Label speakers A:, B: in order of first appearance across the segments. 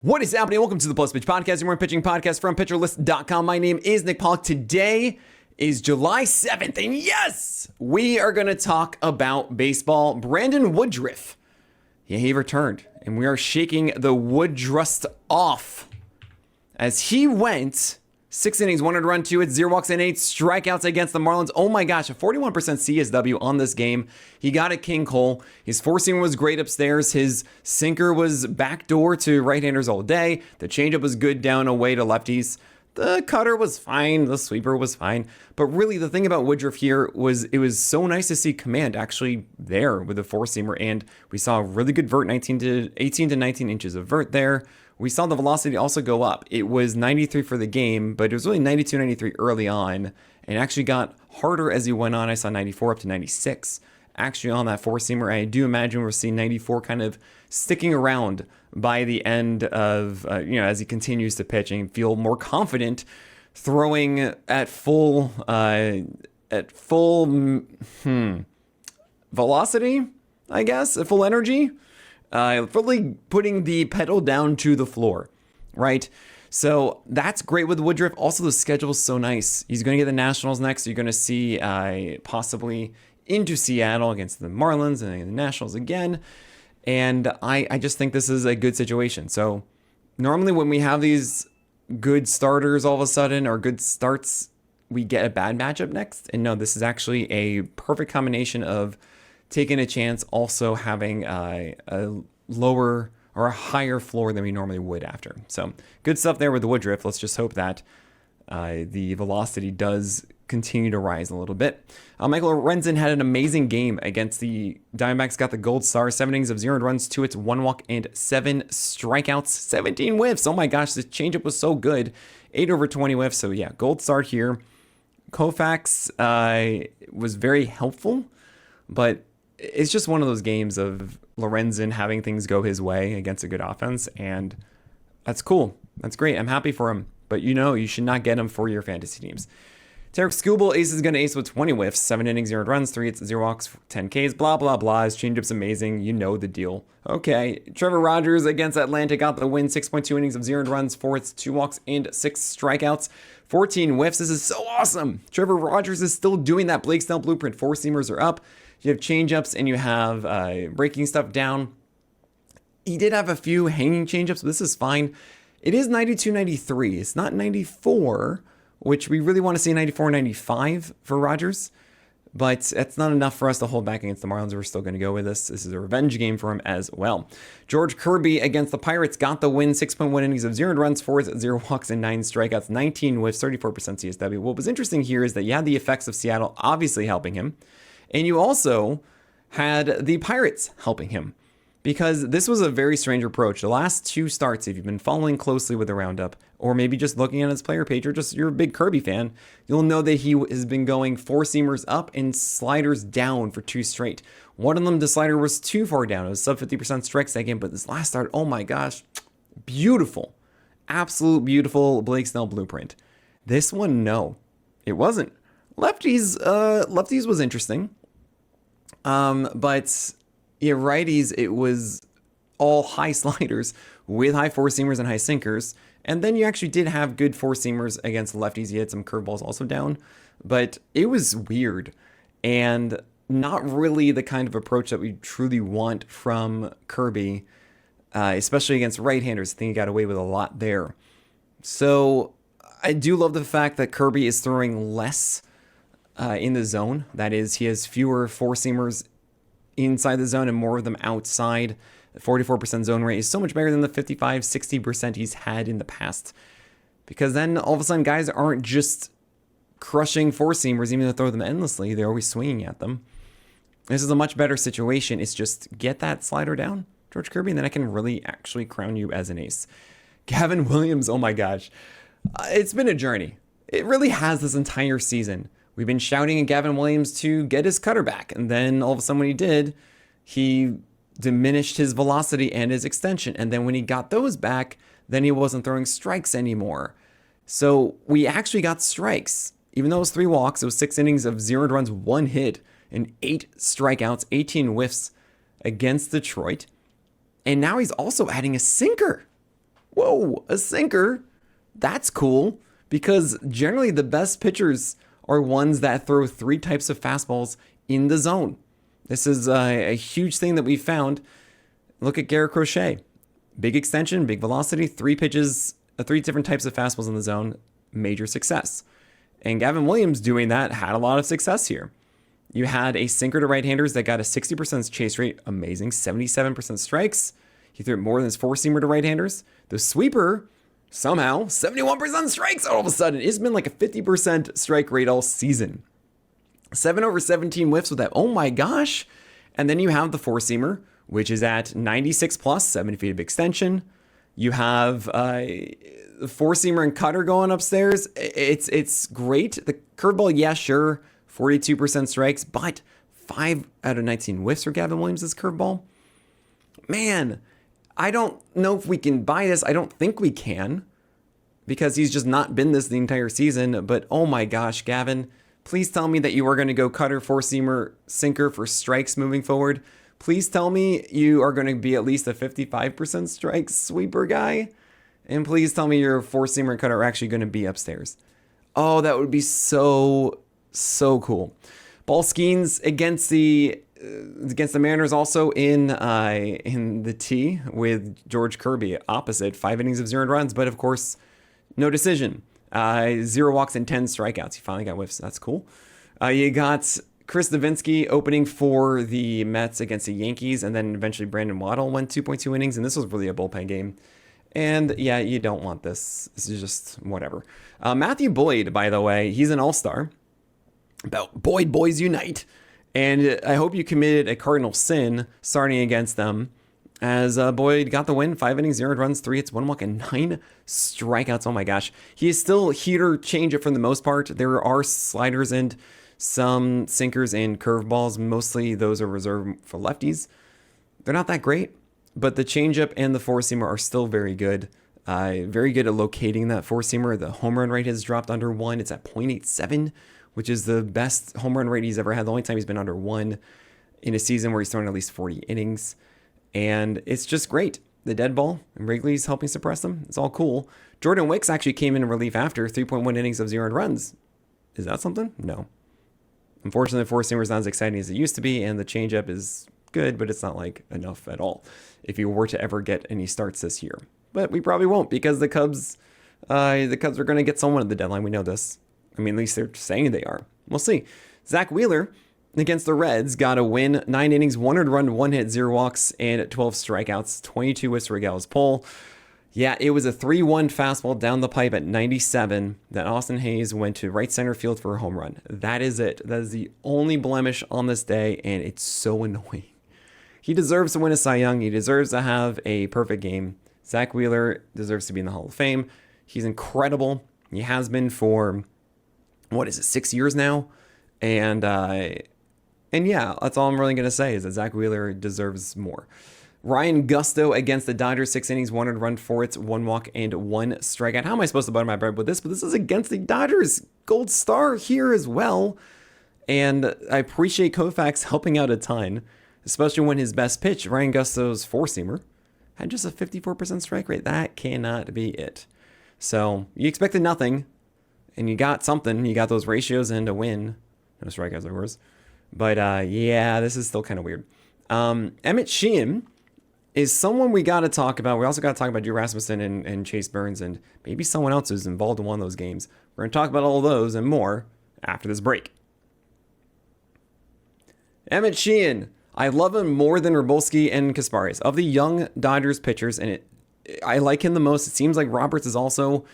A: What is happening? Welcome to the Plus Pitch Podcast, your morning pitching podcast from PitcherList.com. My name is Nick Pollack. Today is July 7th, and yes, we are going to talk about baseball. Brandon Woodruff, yeah, he returned, and we are shaking the Woodruff off as he went 6 innings, 1 run, 2 hits, 0 walks, and 8 strikeouts against the Marlins. Oh my gosh, a 41% CSW on this game. He got it King Cole. His four-seamer was great upstairs. His sinker was backdoor to right-handers all day. The changeup was good down away to lefties. The cutter was fine. The sweeper was fine. But really, the thing about Woodruff here was it was so nice to see command actually there with the four-seamer. And we saw a really good vert, 18 to 19 inches of vert there. We saw the velocity also go up. It was 93 for the game, but it was really 92, 93 early on, and actually got harder as he went on. I saw 94 up to 96 actually on that four-seamer. I do imagine we're seeing 94 kind of sticking around by the end of, as he continues to pitch and feel more confident throwing at full velocity, I guess, at full energy. Really putting the pedal down to the floor, right? So that's great with Woodruff. Also, the schedule is so nice. He's going to get the Nationals next. You're going to see possibly into Seattle against the Marlins and the Nationals again. And I just think this is a good situation. So normally when we have these good starters all of a sudden or good starts, we get a bad matchup next. And no, this is actually a perfect combination of taking a chance, also having a lower or a higher floor than we normally would after. So good stuff there with the Woodruff. Let's just hope that the velocity does continue to rise a little bit. Michael Lorenzan had an amazing game against the Diamondbacks, got the gold star, 7 innings of 0 runs, 2 hits, 1 walk, and 7 strikeouts, 17 whiffs. Oh my gosh, the changeup was so good. 8 over 20 whiffs. So yeah, gold star here. Koufax was very helpful, but it's just one of those games of Lorenzan having things go his way against a good offense, and that's cool. That's great. I'm happy for him, but you should not get him for your fantasy teams. Tarek Skubal, ace is going to ace with 20 whiffs, 7 innings, 0 runs, 3 hits, 0 walks, 10 Ks, blah, blah, blah. His changeup's amazing. You know the deal. Okay, Trevor Rogers against Atlanta got the win, 6.2 innings of 0 runs, 4 hits, 2 walks, and 6 strikeouts, 14 whiffs. This is so awesome. Trevor Rogers is still doing that Blake Snell blueprint. Four-seamers are up. You have changeups and you have breaking stuff down. He did have a few hanging changeups, but this is fine. It is 92, 93. It's not 94, which we really want to see 94, 95 for Rogers. But that's not enough for us to hold back against the Marlins. We're still going to go with this. This is a revenge game for him as well. George Kirby against the Pirates got the win. 6.1 innings of 0 runs, 4 hits, 0 walks, and 9 strikeouts, 19 whiffs, 34% CSW. What was interesting here is that you had the effects of Seattle obviously helping him. And you also had the Pirates helping him because this was a very strange approach. The last 2 starts, if you've been following closely with the roundup or maybe just looking at his player page or just you're a big Kirby fan, you'll know that he has been going four-seamers up and sliders down for 2 straight. One of them, the slider was too far down. It was sub 50% strike second, but this last start, oh my gosh, beautiful. Absolute beautiful Blake Snell blueprint. This one, no, it wasn't. Lefties was interesting. But yeah, righties, it was all high sliders with high four-seamers and high sinkers. And then you actually did have good four-seamers against lefties. You had some curveballs also down. But it was weird and not really the kind of approach that we truly want from Kirby, especially against right-handers. I think he got away with a lot there. So I do love the fact that Kirby is throwing less in the zone. That is, he has fewer four-seamers inside the zone and more of them outside. The 44% zone rate is so much better than the 55-60% he's had in the past. Because then all of a sudden guys aren't just crushing four-seamers, even though they throw them endlessly. They're always swinging at them. This is a much better situation. It's just get that slider down, George Kirby, and then I can really actually crown you as an ace. Gavin Williams, oh my gosh. It's been a journey. It really has this entire season. We've been shouting at Gavin Williams to get his cutter back. And then all of a sudden when he did, he diminished his velocity and his extension. And then when he got those back, then he wasn't throwing strikes anymore. So we actually got strikes. Even though it was 3 walks, it was 6 innings of 0 runs, 1 hit, and 8 strikeouts, 18 whiffs against Detroit. And now he's also adding a sinker. Whoa, a sinker? That's cool, because generally the best pitchers are ones that throw 3 types of fastballs in the zone. This is a huge thing that we found. Look at Garrett Crochet. Big extension, big velocity, 3 pitches, 3 different types of fastballs in the zone, major success. And Gavin Williams doing that had a lot of success here. You had a sinker to right-handers that got a 60% chase rate, amazing, 77% strikes. He threw it more than his four-seamer to right-handers. The sweeper, somehow, 71% strikes all of a sudden. It's been like a 50% strike rate all season. 7 over 17 whiffs with that. Oh my gosh. And then you have the four-seamer, which is at 96 plus, 70 feet of extension. You have the four-seamer and cutter going upstairs. It's great. The curveball, yeah, sure, 42% strikes, but 5 out of 19 whiffs for Gavin Williams' curveball. Man, I don't know if we can buy this. I don't think we can, because he's just not been this the entire season. But oh my gosh, Gavin, please tell me that you are going to go cutter, four-seamer, sinker for strikes moving forward. Please tell me you are going to be at least a 55% strike sweeper guy. And please tell me your four-seamer and cutter are actually going to be upstairs. Oh, that would be so cool. Ball Skeens against the Mariners also in the T with George Kirby opposite. 5 innings of 0 runs, but of course, no decision. 0 walks and 10 strikeouts. He finally got whiffs. That's cool. You got Chris Novinsky opening for the Mets against the Yankees, and then eventually Brandon Waddle went 2.2 innings, and this was really a bullpen game. And yeah, you don't want this. This is just whatever. Matthew Boyd, by the way, he's an all-star. About Boyd Boys Unite. And I hope you committed a cardinal sin starting against them, as Boyd got the win. 5 innings, 0 runs, 3 hits, 1 walk, and 9 strikeouts. Oh my gosh. He is still heater changeup for the most part. There are sliders and some sinkers and curveballs. Mostly those are reserved for lefties. They're not that great, but the changeup and the four-seamer are still very good. Very good at locating that four-seamer. The home run rate has dropped under 1. It's at .87, which is the best home run rate he's ever had. The only time he's been under 1 in a season where he's thrown at least 40 innings. And it's just great. The dead ball, and Wrigley's helping suppress them. It's all cool. Jordan Wicks actually came in relief after 3.1 innings of 0 runs. Is that something? No. Unfortunately, the four-seamer is not as exciting as it used to be, and the changeup is good, but it's not like enough at all if you were to ever get any starts this year. But we probably won't, because the Cubs are going to get someone at the deadline. We know this. I mean, at least they're saying they are. We'll see. Zach Wheeler against the Reds got a win. 9 innings, 1 run, 1 hit, 0 walks, and 12 strikeouts. 22 whiffs for Gallows Pole. Yeah, it was a 3-1 fastball down the pipe at 97 that Austin Hayes went to right center field for a home run. That is it. That is the only blemish on this day, and it's so annoying. He deserves to win a Cy Young. He deserves to have a perfect game. Zach Wheeler deserves to be in the Hall of Fame. He's incredible. He has been for, 6 years now? And yeah, that's all I'm really going to say is that Zach Wheeler deserves more. Ryan Gusto against the Dodgers, 6 innings, 1 run, 4 hits, 1 walk, and 1 strikeout. How am I supposed to butter my bread with this? But this is against the Dodgers. Gold star here as well. And I appreciate Koufax helping out a ton, especially when his best pitch, Ryan Gusto's four-seamer, had just a 54% strike rate. That cannot be it. So you expected nothing, and you got something. You got those ratios and a win. No strikeouts, of course. But yeah, this is still kind of weird. Emmett Sheehan is someone we got to talk about. We also got to talk about Drew Rasmussen and Chase Burns and maybe someone else who's involved in one of those games. We're going to talk about all of those and more after this break. Emmett Sheehan. I love him more than Rabolski and Kasparias. Of the young Dodgers pitchers, and I like him the most. It seems like Roberts is also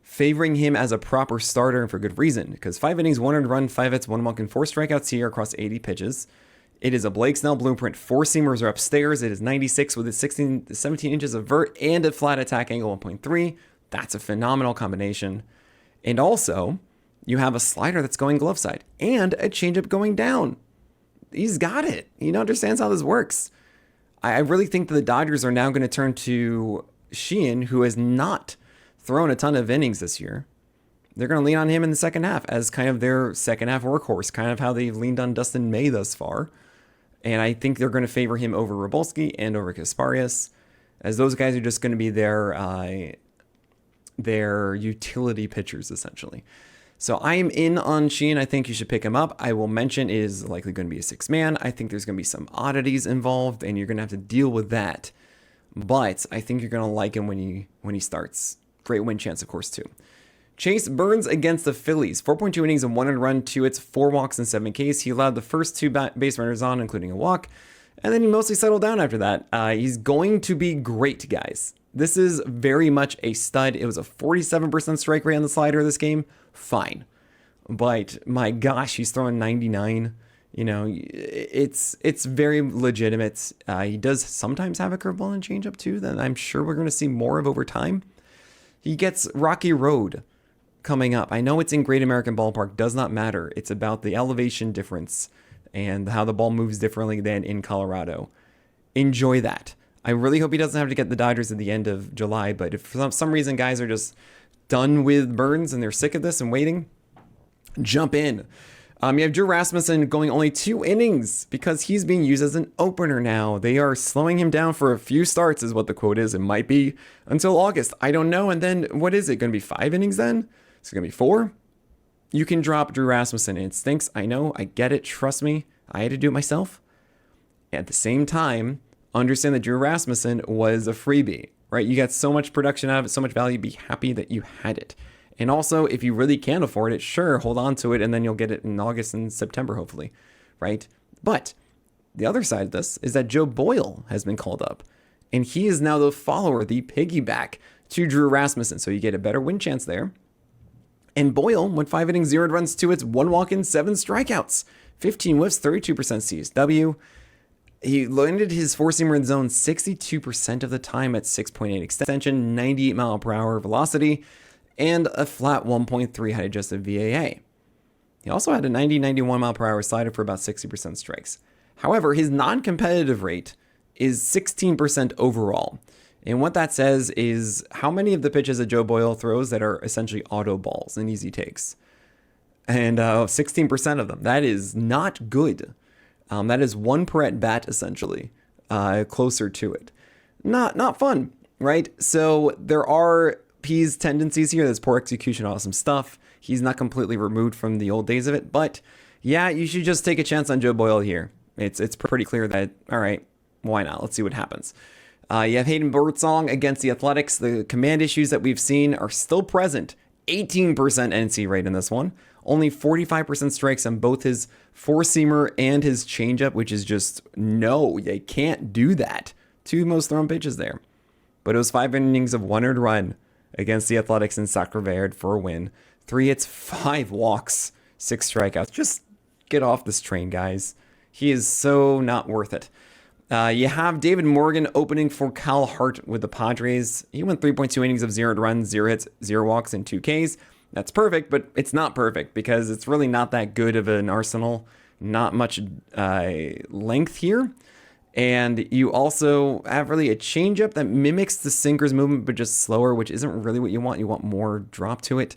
A: favoring him as a proper starter, and for good reason, because 5 innings, 1 run, 5 hits, 1 walk, and 4 strikeouts here across 80 pitches. It is a Blake Snell blueprint. 4-seamers are upstairs. It is 96 with a 17 inches of vert and a flat attack angle 1.3. That's a phenomenal combination. And also, you have a slider that's going glove side and a changeup going down. He's got it. He understands how this works. I really think that the Dodgers are now going to turn to Sheehan, who has not thrown a ton of innings this year. They're going to lean on him in the second half as kind of their second half workhorse, kind of how they've leaned on Dustin May thus far. And I think they're going to favor him over Rabolski and over Kasparias. as those guys are just going to be their utility pitchers, essentially. So I am in on Sheehan. I think you should pick him up. I will mention it is likely going to be a 6-man. I think there's going to be some oddities involved, and you're going to have to deal with that. But I think you're going to like him when he starts. Great win chance, of course, too. Chase Burns against the Phillies. 4.2 innings and 1 earned run, 2 hits, 4 walks, and 7 Ks. He allowed the first 2 base runners on, including a walk. And then he mostly settled down after that. He's going to be great, guys. This is very much a stud. It was a 47% strike rate on the slider this game. Fine. But my gosh, he's throwing 99. You know, it's very legitimate. He does sometimes have a curveball and changeup too, that I'm sure we're going to see more of over time. He gets Rocky Road coming up. I know it's in Great American Ballpark. Does not matter. It's about the elevation difference and how the ball moves differently than in Colorado. Enjoy that. I really hope he doesn't have to get the Dodgers at the end of July, but if for some reason guys are just done with Burns and they're sick of this and waiting, jump in. You have Drew Rasmussen going only 2 innings because he's being used as an opener now. They are slowing him down for a few starts is what the quote is. It might be until August. I don't know. And then what is it? Going to be 5 innings then? It's going to be 4? You can drop Drew Rasmussen. It stinks. I know. I get it. Trust me. I had to do it myself. At the same time, understand that Drew Rasmussen was a freebie, right? You got so much production out of it, so much value. Be happy that you had it. And also, if you really can't afford it, sure, hold on to it, and then you'll get it in August and September, hopefully, right? But the other side of this is that Joe Boyle has been called up, and he is now the follower, the piggyback to Drew Rasmussen, so you get a better win chance there. And Boyle went 5 innings, 0 runs, 2 hits, 1 walk, and 7 strikeouts, 15 whiffs, 32% CSW. He landed his 4-seamer in zone 62% of the time at 6.8 extension, 98 mile per hour velocity, and a flat 1.3 height adjusted VAA. He also had a 91 mile per hour slider for about 60% strikes. However, his non-competitive rate is 16% overall. And what that says is how many of the pitches that Joe Boyle throws that are essentially auto balls and easy takes. And 16% of them. That is not good. That is 1 per at bat, essentially, closer to it. Not fun, right? So there are P's tendencies here. There's poor execution, awesome stuff. He's not completely removed from the old days of it, but yeah, you should just take a chance on Joe Boyle here. It's pretty clear that, all right, why not? Let's see what happens. You have Hayden Bzong against the Athletics. The command issues that we've seen are still present. 18% NC rate in this one. Only 45% strikes on both his 4-seamer and his changeup, which is just, no, they can't do that. 2 most thrown pitches there. But it was 5 innings of 1 earned run against the Athletics in Sacre Verde for a win. 3 hits, 5 walks, 6 strikeouts. Just get off this train, guys. He is so not worth it. You have David Morgan opening for Cal Hart with the Padres. He went 3.2 innings of 0 runs, 0 hits, 0 walks, and 2 Ks. That's perfect, but it's not perfect because it's really not that good of an arsenal. Not much length here. And you also have really a changeup that mimics the sinker's movement, but just slower, which isn't really what you want. You want more drop to it.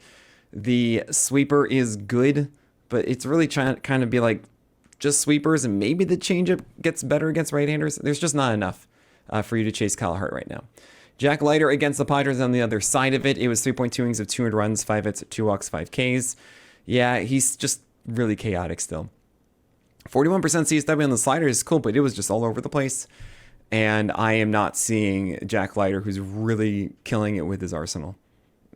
A: The sweeper is good, but it's really trying to kind of be like just sweepers, and maybe the changeup gets better against right-handers. There's just not enough for you to chase Cal Hart right now. Jack Leiter against the Padres on the other side of it. It was 3.2 innings of 200 runs, 5 hits, 2 walks, 5 Ks. Yeah, he's just really chaotic still. 41% CSW on the slider is cool, but it was just all over the place. And I am not seeing Jack Leiter, who's really killing it with his arsenal.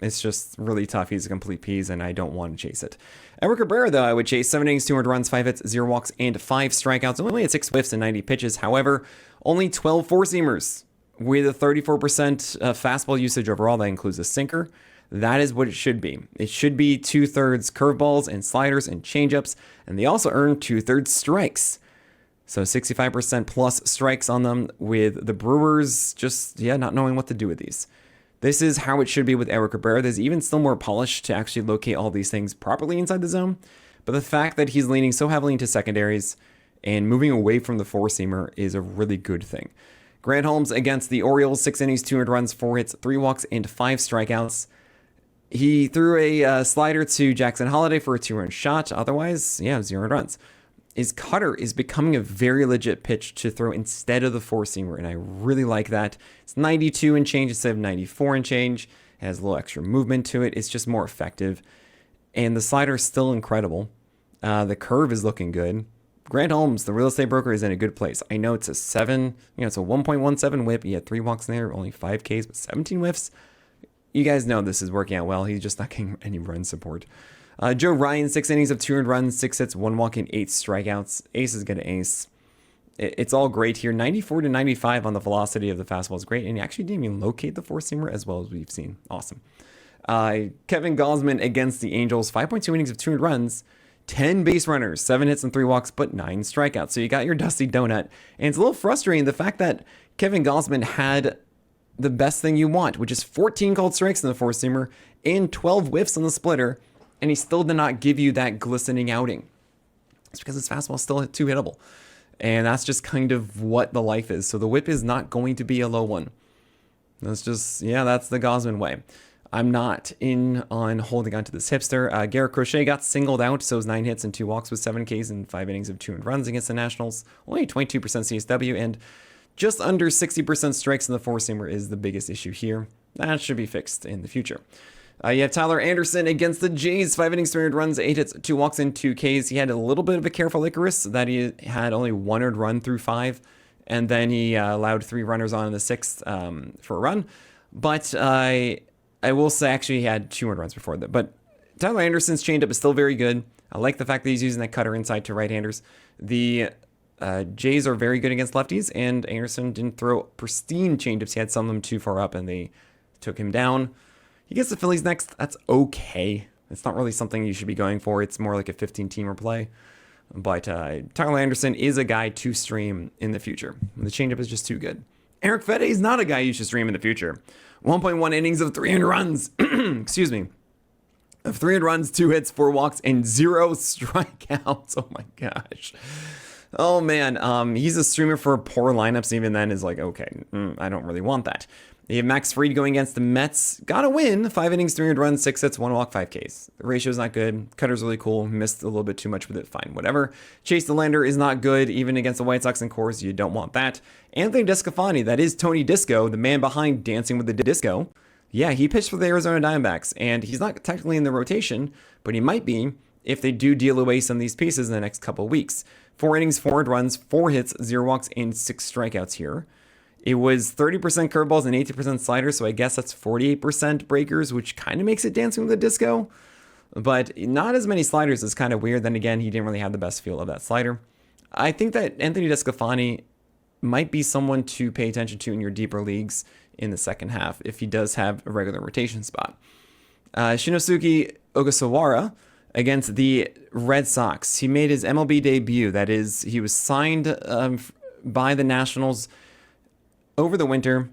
A: It's just really tough. He's a complete piece, and I don't want to chase it. Edward Cabera, though, I would chase 7 innings, 200 runs, 5 hits, 0 walks, and 5 strikeouts. Only had 6 whiffs and 90 pitches. However, only 12 4-seamers with a 34% fastball usage overall. That includes a sinker. That is what it should be. It should be 2/3 curveballs and sliders and changeups, and they also earn 2/3 strikes. So 65% plus strikes on them, with the Brewers just, not knowing what to do with these. This is how it should be with Edward Cabera. There's even still more polish to actually locate all these things properly inside the zone, but the fact that he's leaning so heavily into secondaries and moving away from the 4-seamer is a really good thing. Grant Holmes against the Orioles, 6 innings, 200 runs, 4 hits, 3 walks, and 5 strikeouts. He threw a slider to Jackson Holliday for a 2-run shot. Otherwise, 0 runs. his cutter is becoming a very legit pitch to throw instead of the four-seamer, and I really like that. It's 92 and change instead of 94 and change. It has a little extra movement to it. It's just more effective. And the slider is still incredible. The curve is looking good. Grant Holmes, the real estate broker, is in a good place. I know it's a 1.17 whip. He had 3 walks in there, only 5 Ks, but 17 whiffs. You guys know this is working out well. He's just not getting any run support. Joe Ryan, 6 innings of 2 earned runs, 6 hits, 1 walk, and 8 strikeouts. Ace is going to ace. It's all great here. 94 to 95 on the velocity of the fastball is great, and he actually didn't even locate the four-seamer as well as we've seen. Awesome. Kevin Gosman against the Angels, 5.2 innings of 2 earned runs, 10 base runners, 7 hits and 3 walks, but 9 strikeouts. So you got your dusty donut, and it's a little frustrating the fact that Kevin Gosman had the best thing you want, which is 14 called strikes in the four-seamer and 12 whiffs on the splitter, and he still did not give you that glistening outing. It's because his fastball is still too hittable. And that's just kind of what the life is. So the whip is not going to be a low one. That's just, that's the Gosman way. I'm not in on holding on to this hipster. Garrett Crochet got singled out, so it was 9 hits and 2 walks with 7 Ks and 5 innings of 2 earned runs against the Nationals. Only 22% CSW, and just under 60% strikes in the four-seamer is the biggest issue here. That should be fixed in the future. You have Tyler Anderson against the Jays. 5 innings, 3 earned runs, 8 hits, 2 walks, and 2 Ks. He had a little bit of a careful Icarus that he had only 1 earned run through 5. And then he allowed 3 runners on in the 6th for a run. But I will say, actually, he had 2 earned runs before that. But Tyler Anderson's changeup is still very good. I like the fact that he's using that cutter inside to right-handers. The Jays are very good against lefties, and Anderson didn't throw pristine changeups. He had some of them too far up, and they took him down. He gets the Phillies next. That's okay. It's not really something you should be going for. It's more like a 15-teamer play. But Tyler Anderson is a guy to stream in the future. The changeup is just too good. Eric Fede is not a guy you should stream in the future. 1.1 innings of 300 runs. Excuse me. Of 300 runs, 2 hits, 4 walks, and 0 strikeouts. Oh my gosh. Oh man. He's a streamer for poor lineups. Even then is like, okay, I don't really want that. You have Max Fried going against the Mets. Got a win. 5 innings, 300 runs, 6 hits, 1 walk, 5 Ks. The ratio's not good. Cutter's really cool. Missed a little bit too much with it. Fine, whatever. Chase the Lander is not good, even against the White Sox and Coors. You don't want that. Anthony DeSclafani, that is Tony Disco, the man behind Dancing with the Disco. Yeah, he pitched for the Arizona Diamondbacks, and he's not technically in the rotation, but he might be if they do deal away some of these pieces in the next couple of weeks. 4 innings, 4 earned runs, 4 hits, 0 walks, and 6 strikeouts here. It was 30% curveballs and 80% sliders, so I guess that's 48% breakers, which kind of makes it Dancing with the Disco. But not as many sliders is kind of weird. Then again, he didn't really have the best feel of that slider. I think that Anthony DeSclafani might be someone to pay attention to in your deeper leagues in the second half if he does have a regular rotation spot. Shinosuke Ogasawara against the Red Sox. He made his MLB debut. That is, he was signed by the Nationals over the winter,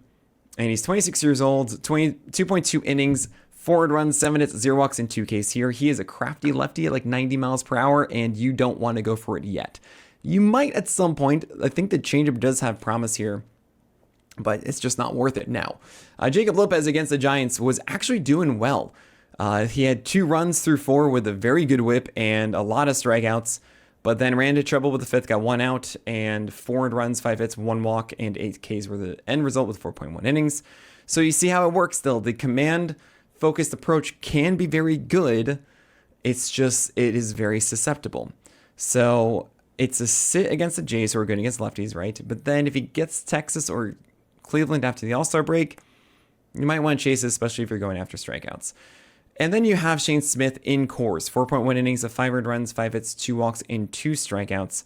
A: and he's 26 years old, 2.2 innings, 4 earned runs, 7 hits, 0 walks, and 2 Ks here. He is a crafty lefty at like 90 miles per hour, and you don't want to go for it yet. You might at some point. I think the changeup does have promise here, but it's just not worth it now. Jacob Lopez against the Giants was actually doing well. He had 2 runs through 4 with a very good whip and a lot of strikeouts, but then ran into trouble with the 5th, got 1 out, and 4 earned runs, 5 hits, 1 walk, and 8 Ks were the end result with 4.1 innings. So you see how it works still. The command-focused approach can be very good. It's just, it is very susceptible. So it's a sit against the Jays, who are good against lefties, right? But then if he gets Texas or Cleveland after the All-Star break, you might want to chase it, especially if you're going after strikeouts. And then you have Shane Smith in Coors, 4.1 innings of 5 earned runs, 5 hits, 2 walks, and 2 strikeouts.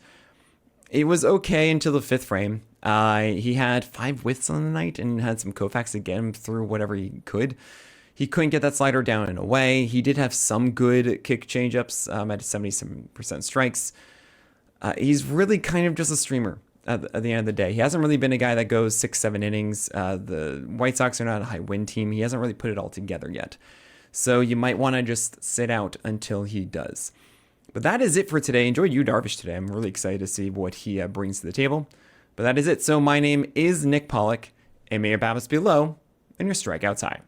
A: It was okay until the 5th frame. He had 5 whiffs on the night and had some Koufax to get him through whatever he could. He couldn't get that slider down and away. He did have some good kick changeups at 77% strikes. He's really kind of just a streamer at the end of the day. He hasn't really been a guy that goes 6-7 innings. The White Sox are not a high win team. He hasn't really put it all together yet. So you might want to just sit out until he does. But that is it for today. Enjoyed Yu Darvish today. I'm really excited to see what he brings to the table. But that is it. So my name is Nick Pollack, and may your BABIPs be low and your strikeouts high.